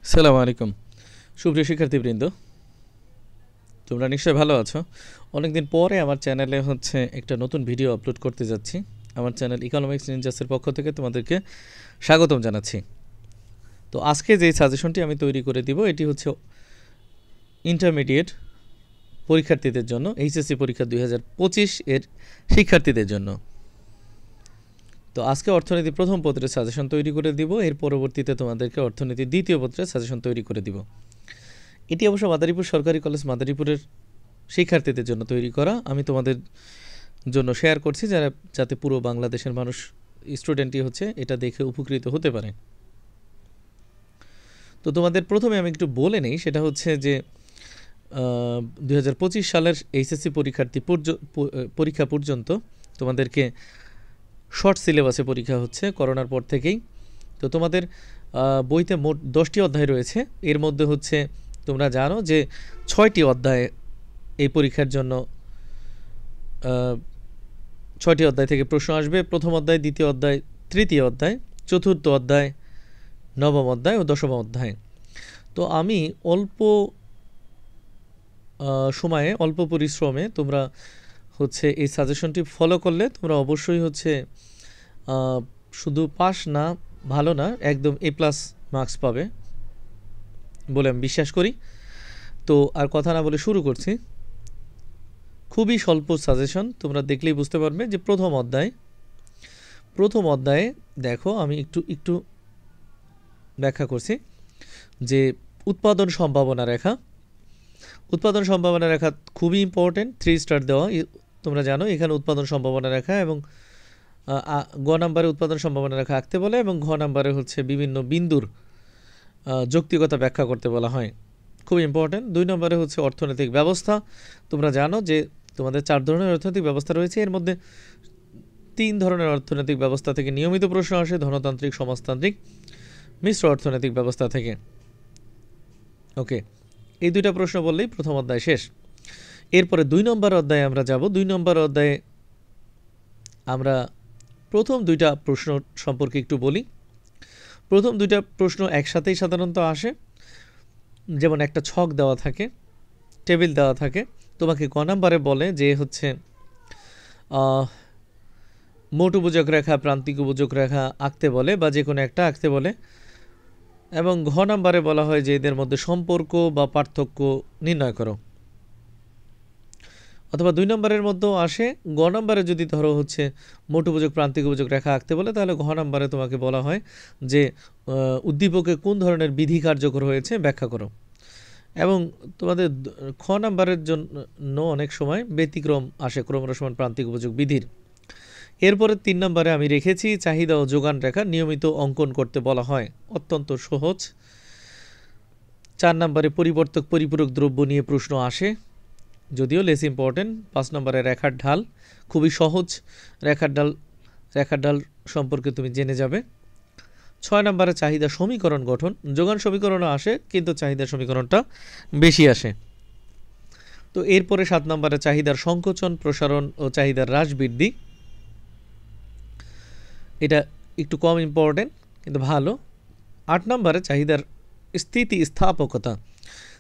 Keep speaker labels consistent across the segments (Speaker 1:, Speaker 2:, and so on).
Speaker 1: আসসালামু আলাইকুম সুপ্রিয় শিক্ষার্থীবৃন্দ, তোমরা নিশ্চয়ই ভালো আছো। অনেকদিন পরে আমার চ্যানেলে একটা নতুন ভিডিও আপলোড করতে যাচ্ছি। আমার চ্যানেল ইকোনমিক্স নিনজাসের পক্ষ থেকে তোমাদেরকে স্বাগতম জানাচ্ছি। তো আজকে যে সাজেশনটি আমি তৈরি করে দিব এটি হচ্ছে ইন্টারমিডিয়েট পরীক্ষার্থীদের জন্য, এইচএসসি পরীক্ষা 2025 এর শিক্ষার্থীদের জন্য। তো আজকে অর্থনীতি প্রথম পত্রের সাজেশন তৈরি করে দিব, এর পরবর্তীতে তোমাদেরকে অর্থনীতি দ্বিতীয় পত্রের সাজেশন তৈরি করে দিব। এটি অবশ্য মাদারীপুর সরকারি কলেজ মাদারীপুরের শিক্ষার্থীদের জন্য তৈরি করা। আমি তোমাদের জন্য শেয়ার করছি যাতে পুরো বাংলাদেশের মানুষ স্টুডেন্টই এটা দেখে উপকৃত হতে পারে। তো তোমাদের প্রথমে আমি একটু বলে নেই, সেটা হচ্ছে যে 2025 সালের এইচএসসি পরীক্ষা পর্যন্ত তোমাদেরকে শর্ট সিলেবাসে পরীক্ষা হচ্ছে করোনার পর থেকেই। তো তোমাদের বইতে মোট 10টি অধ্যায় রয়েছে। এর মধ্যে তোমরা জানো যে 6টি অধ্যায় এই পরীক্ষার জন্য 6টি অধ্যায় থেকে প্রশ্ন আসবে। প্রথম অধ্যায়, দ্বিতীয় অধ্যায়, তৃতীয় অধ্যায়, চতুর্থ অধ্যায়, নবম অধ্যায় ও দশম অধ্যায়। তো আমি অল্প সময়ে অল্প পরিশ্রমে তোমরা এই সাজেশনটি ফলো করলে তোমরা অবশ্যই শুধু পাস না, ভালো না, একদম A+ মার্কস পাবে বলে আমি বিশ্বাস করি। তো আর কথা না বলে শুরু করছি। খুবই স্বল্প সাজেশন, তোমরা দেখলেই বুঝতে পারবে যে প্রথম অধ্যায়ে দেখো আমি একটু ব্যাখ্যা করছি যে উৎপাদন সম্ভাবনা রেখা খুবই ইম্পর্টেন্ট, 3 স্টার দেওয়া। তোমরা জানো এখানে উৎপাদন সম্ভাবনা রেখা এবং গ নাম্বারে উৎপাদন সম্ভাবনা রেখা আঁকতে বলে এবং ঘ নাম্বারে বিভিন্ন বিন্দুর যৌক্তিকতা ব্যাখ্যা করতে বলা হয়, খুব ইম্পর্টেন্ট। 2 নম্বরে অর্থনৈতিক ব্যবস্থা। তোমরা জানো যে তোমাদের 4 ধরনের অর্থনৈতিক ব্যবস্থা রয়েছে, এর মধ্যে 3 ধরনের অর্থনৈতিক ব্যবস্থা থেকে নিয়মিত প্রশ্ন আসে, ধনতান্ত্রিক, সমাজতান্ত্রিক, মিশ্র অর্থনৈতিক ব্যবস্থা থেকে। ওকে, এই 2টা প্রশ্ন বললেই প্রথম অধ্যায় শেষ। এরপরে 2 নম্বর অধ্যায়ে আমরা যাব। 2 নম্বর অধ্যায়ে আমরা প্রথম 2টা প্রশ্ন সম্পর্কে একটু বলি। প্রথম 2টা প্রশ্ন একসাথেই সাধারণত আসে, যেমন একটা ছক দেওয়া থাকে, টেবিল দেওয়া থাকে, তোমাকে ক নাম্বারে বলে যে মোট উপযোগ রেখা, প্রান্তিক উপযোগ রেখা আঁকতে বলে বা যে কোনো একটা আঁকতে বলে, এবং ঘ নাম্বারে বলা হয় যে এদের মধ্যে সম্পর্ক বা পার্থক্য নির্ণয় করো। অথবা 2 নম্বরের মধ্যেও আসে। গ নম্বরে যদি ধরো মোট উপযোগ, প্রান্তিক উপযোগ রেখা আঁকতে বলে, তাহলে ঘ নম্বরে তোমাকে বলা হয় যে উদ্দীপকে কোন ধরনের বিধি কার্যকর হয়েছে ব্যাখ্যা করো। এবং তোমাদের খ নাম্বারের জন্য অনেক সময় ব্যতিক্রম আসে ক্রমরসমান প্রান্তিক উপযোগ বিধির। এরপরে 3 নম্বরে আমি রেখেছি চাহিদা ও যোগান রেখা নিয়মিত অঙ্কন করতে বলা হয়, অত্যন্ত সহজ। 4 নম্বরে পরিবর্তক পরিপূরক দ্রব্য নিয়ে প্রশ্ন আসে, যদিও লেস ইম্পর্টেন্ট। 5 নম্বরে রেখার ঢাল, খুবই সহজ। রেখার ঢাল সম্পর্কে তুমি জেনে যাবে। 6 নম্বরে চাহিদা সমীকরণ গঠন, যোগান সমীকরণও আসে কিন্তু চাহিদা সমীকরণটা বেশি আসে। তো এরপরে 7 নম্বরে চাহিদার সংকোচন, প্রসারণ ও চাহিদার হ্রাস বৃদ্ধি, এটা একটু কম ইম্পর্টেন্ট কিন্তু ভালো। 8 নম্বরে চাহিদার স্থিতিস্থাপকতা।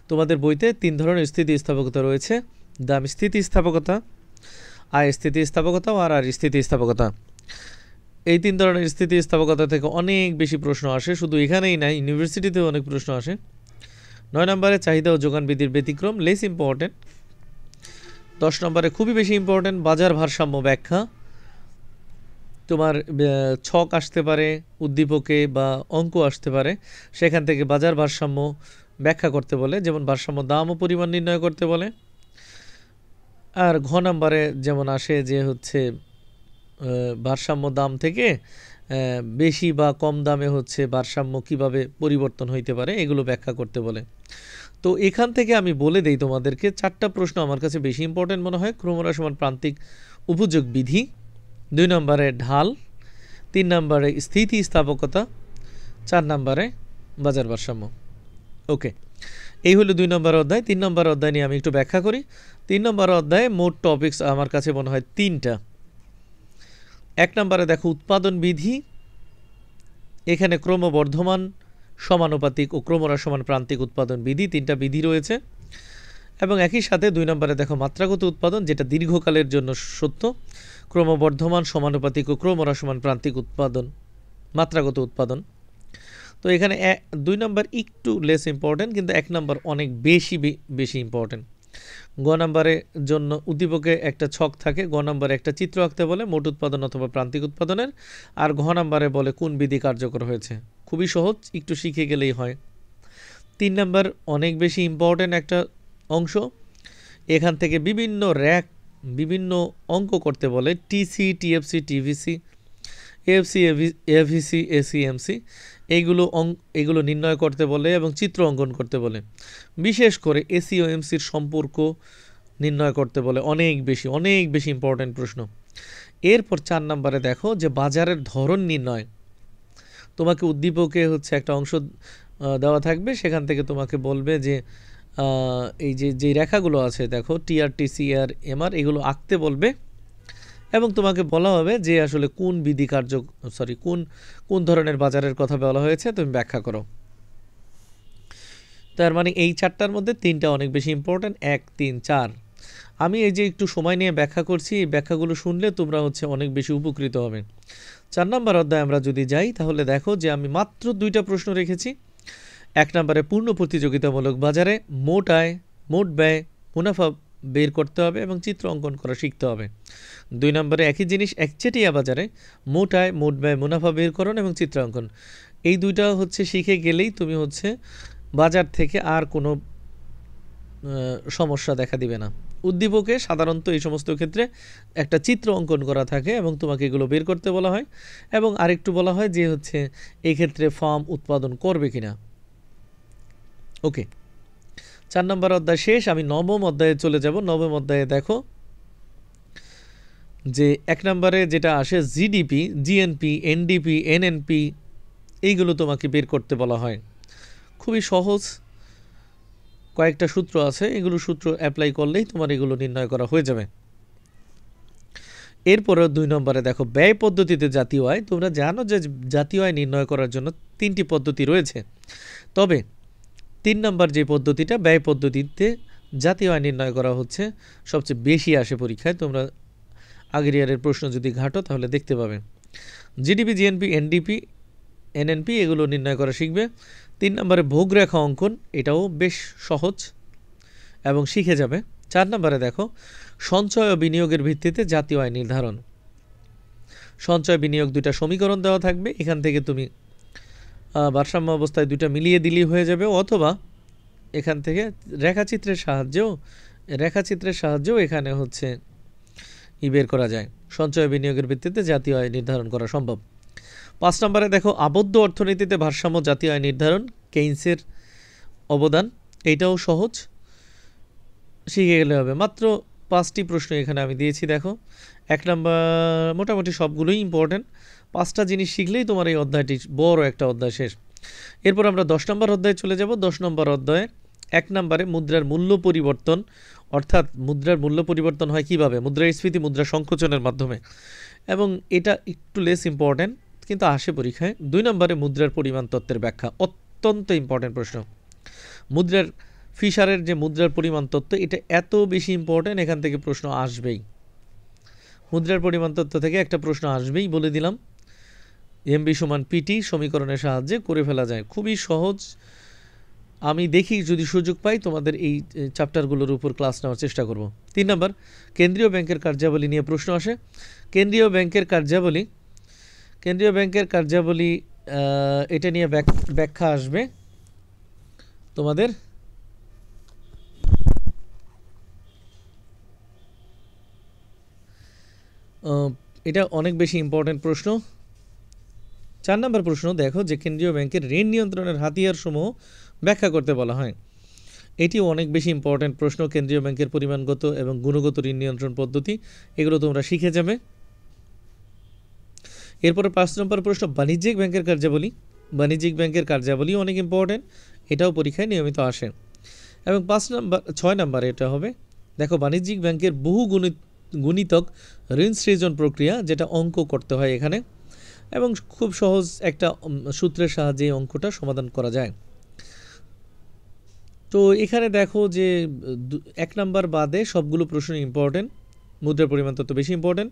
Speaker 1: তোমাদের বইতে 3 ধরনের স্থিতিস্থাপকতা রয়েছে, দাম স্থিতিস্থাপকতা, আয় স্থিতিস্থাপকতা ও আর স্থিতিস্থাপকতা। এই 3 ধরনের স্থিতিস্থাপকতা থেকে অনেক বেশি প্রশ্ন আসে, শুধু এখানেই নাই, ইউনিভার্সিটিতেও অনেক প্রশ্ন আসে। 9 নম্বরে চাহিদা ও যোগান বৃদ্ধির ব্যতিক্রম, লেস ইম্পর্টেন্ট। 10 নম্বরে খুবই বেশি ইম্পর্টেন্ট, বাজার ভারসাম্য ব্যাখ্যা। তোমার ছক আসতে পারে উদ্দীপকে বা অঙ্ক আসতে পারে, সেখান থেকে বাজার ভারসাম্য ব্যাখ্যা করতে বলে, যেমন ভারসাম্য দাম ও পরিমাণ নির্ণয় করতে বলে। আর ঘ নম্বরে যেমন আসে যে ভারসাম্য দাম থেকে বেশি বা কম দামে ভারসাম্য কিভাবে পরিবর্তন হইতে পারে এগুলো ব্যাখ্যা করতে বলে। তো এখান থেকে আমি বলে দেই তোমাদেরকে 4টা প্রশ্ন আমার কাছে বেশি ইম্পর্টেন্ট মনে হয়। ক্রমরসমান প্রান্তিক উপযোগ বিধি, 2 নম্বরে ঢাল, 3 নম্বরে স্থিতিস্থাপকতা, 4 নম্বরে বাজার ভারসাম্য। ওকে, এই হলো 2 নম্বর অধ্যায়। 3 নম্বর অধ্যায় নিয়ে আমি একটু ব্যাখ্যা করি। 3 নম্বর অধ্যায়ে মোট টপিকস আমার কাছে মনে হয় 3টা। 1 নম্বরে দেখো উৎপাদন বিধি, এখানে ক্রমবর্ধমান সমানুপাতিক ও ক্রমহ্রাসমান প্রান্তিক উৎপাদন বিধি, 3টা বিধি রয়েছে। এবং একই সাথে 2 নম্বরে দেখো মাত্রাগত উৎপাদন, যেটা দীর্ঘকালের জন্য সত্য, ক্রমবর্ধমান সমানুপাতিক ও ক্রমহ্রাসমান প্রান্তিক উৎপাদন, মাত্রাগত উৎপাদন। তো এখানে 2 নম্বর একটু লেস ইম্পর্টেন্ট, কিন্তু 1 নম্বর অনেক বেশি ইম্পর্টেন্ট। গ নম্বরের জন্য উদ্দীপকে একটা ছক থাকে, গ নম্বরে একটা চিত্র আঁকতে বলে মোট উৎপাদন অথবা প্রান্তিক উৎপাদনের, আর ঘ নম্বরে বলে কোন বিধি কার্যকর হয়েছে। খুবই সহজ, একটু শিখে গেলেই হয়। 3 নম্বর অনেক বেশি ইম্পর্টেন্ট একটা অংশ, এখান থেকে বিভিন্ন অঙ্ক করতে বলে, TC, TFC, TVC, AFC, AVC, ACMC, এইগুলো নির্ণয় করতে বলে এবং চিত্র অঙ্কন করতে বলে। বিশেষ করে এসি ও এমসির সম্পর্ক নির্ণয় করতে বলে। অনেক বেশি ইম্পর্টেন্ট প্রশ্ন। এরপর 4 নম্বরে দেখো যে বাজারের ধরন নির্ণয়, তোমাকে উদ্দীপকে হচ্ছে একটা অংশ দেওয়া থাকবে, সেখান থেকে তোমাকে বলবে যে এই যে রেখাগুলো আছে দেখো, টিআর, টিসিআর, এমআর, এগুলো আঁকতে বলবে এবং তোমাকে বলা হবে যে আসলে কোন বিধি কোন ধরনের বাজারের কথা বলা হয়েছে, তুমি ব্যাখ্যা করো। তার মানে এই 4টার মধ্যে 3টা অনেক বেশি ইম্পর্টেন্ট, 1, 3, 4। আমি এই যে একটু সময় নিয়ে ব্যাখ্যা করছি, এই ব্যাখ্যাগুলো শুনলে তোমরা হচ্ছে অনেক বেশি উপকৃত হবে। 4 নম্বর অধ্যায় আমরা যদি যাই, তাহলে দেখো যে আমি মাত্র 2টা প্রশ্ন রেখেছি। 1 নম্বরে পূর্ণ প্রতিযোগিতামূলক বাজারে মোট আয়, মোট ব্যয়, মুনাফা বের করতে হবে এবং চিত্র অঙ্কন করা শিখতে হবে। 2 নম্বরে একই জিনিস, একচেটিয়া বাজারে মোট আয়, মোট ব্যয়, মুনাফা বেরকরণ এবং চিত্রাঙ্কন। এই 2টা হচ্ছে শিখে গেলেই তুমি হচ্ছে বাজার থেকে আর কোনো সমস্যা দেখা দিবে না। উদ্দীপকে সাধারণত এই সমস্ত ক্ষেত্রে একটা চিত্র অঙ্কন করা থাকে এবং তোমাকে এগুলো বের করতে বলা হয় এবং আরেকটু বলা হয় যে হচ্ছে এই ক্ষেত্রে ফার্ম উৎপাদন করবে কিনা। ওকে, 4 নম্বর অধ্যায় শেষ। আমি 9ম অধ্যায়ে চলে যাব। 9ম অধ্যায়ে দেখো যে 1 নম্বরে যেটা আসে জিডিপি, জিএনপি, এনডিপি, এনএনপি, এইগুলো তোমাকে বের করতে বলা হয়। খুবই সহজ, কয়েকটা সূত্র আছে, এগুলো সূত্র অ্যাপ্লাই করলেই তোমার এগুলো নির্ণয় করা হয়ে যাবে। এরপরে 2 নম্বরে দেখো ব্যয় পদ্ধতিতে জাতীয় আয়। তোমরা জানো যে জাতীয় আয় নির্ণয় করার জন্য 3টি পদ্ধতি রয়েছে, তবে 3 নম্বর যে পদ্ধতিটা ব্যয় পদ্ধতিতে জাতীয় আয় নির্ণয় করা হচ্ছে সবচেয়ে বেশি আসে পরীক্ষায়। তোমরা আগের ইয়ারের প্রশ্ন যদি ঘাটো তাহলে দেখতে পাবে। জিডিপি, জিএনপি, এনডিপি, এনএনপি এগুলো নির্ণয় করা শিখবে। 3 নম্বরে ভোগরেখা অঙ্কন, এটাও বেশ সহজ এবং শিখে যাবে। 4 নম্বরে দেখো সঞ্চয় ও বিনিয়োগের ভিত্তিতে জাতীয় আয় নির্ধারণ। সঞ্চয় বিনিয়োগ 2টা সমীকরণ দেওয়া থাকবে, এখান থেকে তুমি ভারসাম্য অবস্থায় 2টা মিলিয়ে দিলেই হয়ে যাবে, অথবা এখান থেকে রেখাচিত্রের সাহায্যেও এখানে হচ্ছে বের করা যায়। সঞ্চয় বিনিয়োগের ভিত্তিতে জাতীয় আয় নির্ধারণ করা সম্ভব। 5 নম্বরে দেখো আবদ্ধ অর্থনীতিতে ভারসাম্য জাতীয় আয় নির্ধারণ, কেইন্সের অবদান, এইটাও সহজ, শিখে গেলে হবে। মাত্র 5টি প্রশ্ন এখানে আমি দিয়েছি। দেখো 1 নম্বর মোটামুটি সবগুলোই ইম্পর্টেন্ট, 5টা জিনিস শিখলেই তোমার এই অধ্যায়টি বড় একটা অধ্যায় শেষ। এরপর আমরা 10 নম্বর অধ্যায়ে চলে যাব। 10 নম্বর অধ্যায়ে 1 নম্বরে মুদ্রার মূল্য পরিবর্তন, অর্থাৎ মুদ্রার মূল্য পরিবর্তন হয় কিভাবে, মুদ্রাস্ফীতি, মুদ্রা সংকোচনের মাধ্যমে, এবং এটা একটু লেস ইম্পর্টেন্ট কিন্তু আসে পরীক্ষায়। 2 নম্বরে মুদ্রার পরিমাণ তত্ত্বের ব্যাখ্যা, অত্যন্ত ইম্পর্টেন্ট প্রশ্ন। মুদ্রার ফিশারের যে মুদ্রার পরিমাণ তত্ত্ব, এটা এত বেশি ইম্পর্টেন্ট, এখান থেকে প্রশ্ন আসবেই। মুদ্রার পরিমাণ তত্ত্ব থেকে একটা প্রশ্ন আসবেই, বলে দিলাম। এমবি সমান পিটি সমীকরণের সাহায্যে করে ফেলা যায়, খুবই সহজ। আমি দেখি যদি সুযোগ পাই তোমাদের এই চ্যাপ্টারগুলোর উপর ক্লাস নেওয়ার চেষ্টা করব। 3 নম্বর কেন্দ্রীয় ব্যাংকের কার্যাবলী নিয়ে প্রশ্ন আসে। কেন্দ্রীয় ব্যাংকের কার্যাবলী এটা নিয়ে ব্যাখ্যা আসবে তোমাদের। এটা অনেক বেশি ইম্পর্টেন্ট প্রশ্ন। 4 নম্বর প্রশ্ন দেখো যে কেন্দ্রীয় ব্যাংকের ঋণ নিয়ন্ত্রণের হাতিয়ারসমূহ ব্যাখ্যা করতে বলা হয়। এটিও অনেক বেশি ইম্পর্টেন্ট প্রশ্ন। কেন্দ্রীয় ব্যাংকের পরিমাণগত এবং গুণগত ঋণ নিয়ন্ত্রণ পদ্ধতি, এগুলো তোমরা শিখে যাবে। এরপরে 5 নম্বর প্রশ্ন বাণিজ্যিক ব্যাংকের কার্যাবলী। বাণিজ্যিক ব্যাংকের কার্যাবলী অনেক ইম্পর্টেন্ট, এটাও পরীক্ষায় নিয়মিত আসে। এবং 6 নম্বর এটা হবে দেখো বাণিজ্যিক ব্যাংকের বহু গুণিতক ঋণ সৃজন প্রক্রিয়া, যেটা অঙ্ক করতে হয় এখানে। এবং খুব সহজ একটা সূত্রের সাহায্যে এই অঙ্কটা সমাধান করা যায়। তো এখানে দেখো যে 1 নাম্বার বাদে সবগুলো প্রশ্ন ইম্পর্টেন্ট। মুদ্রার পরিমাণ তত বেশি ইম্পর্টেন্ট।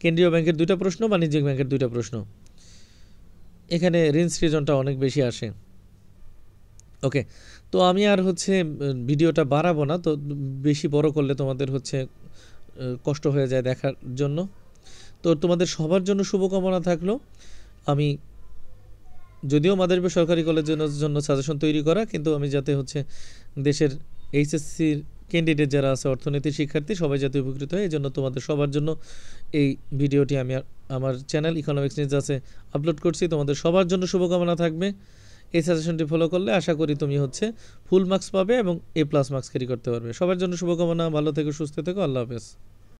Speaker 1: কেন্দ্রীয় ব্যাংকের 2টা প্রশ্ন, বাণিজ্যিক ব্যাংকের 2টা প্রশ্ন। এখানে ঋণ সৃজনটা অনেক বেশি আসে। ওকে, তো আমি আর ভিডিওটা বাড়াবো না, তো বেশি বড় করলে তোমাদের কষ্ট হয়ে যায় দেখার জন্য। তো তোমাদের সবার জন্য শুভকামনা থাকলো। আমি যদিও মাদারীপুর সরকারি কলেজের জন্য সাজেশন তৈরি করা, কিন্তু আমি যাতে দেশের এইচএসসির ক্যান্ডিডেট যারা আছে, অর্থনীতির শিক্ষার্থী, সবাই যাতে উপকৃত হয়, এই জন্য তোমাদের সবার জন্য এই ভিডিওটি আমি আমার চ্যানেল ইকোনমিক্স নিউজ আছে আপলোড করছি। তোমাদের সবার জন্য শুভকামনা থাকবে। এই সাজেশনটি ফলো করলে আশা করি তুমি ফুল মার্কস পাবে এবং A+ মার্কস ক্যারি করতে পারবে। সবার জন্য শুভকামনা। ভালো থেকো, সুস্থ থেকো। আল্লাহ হাফেজ।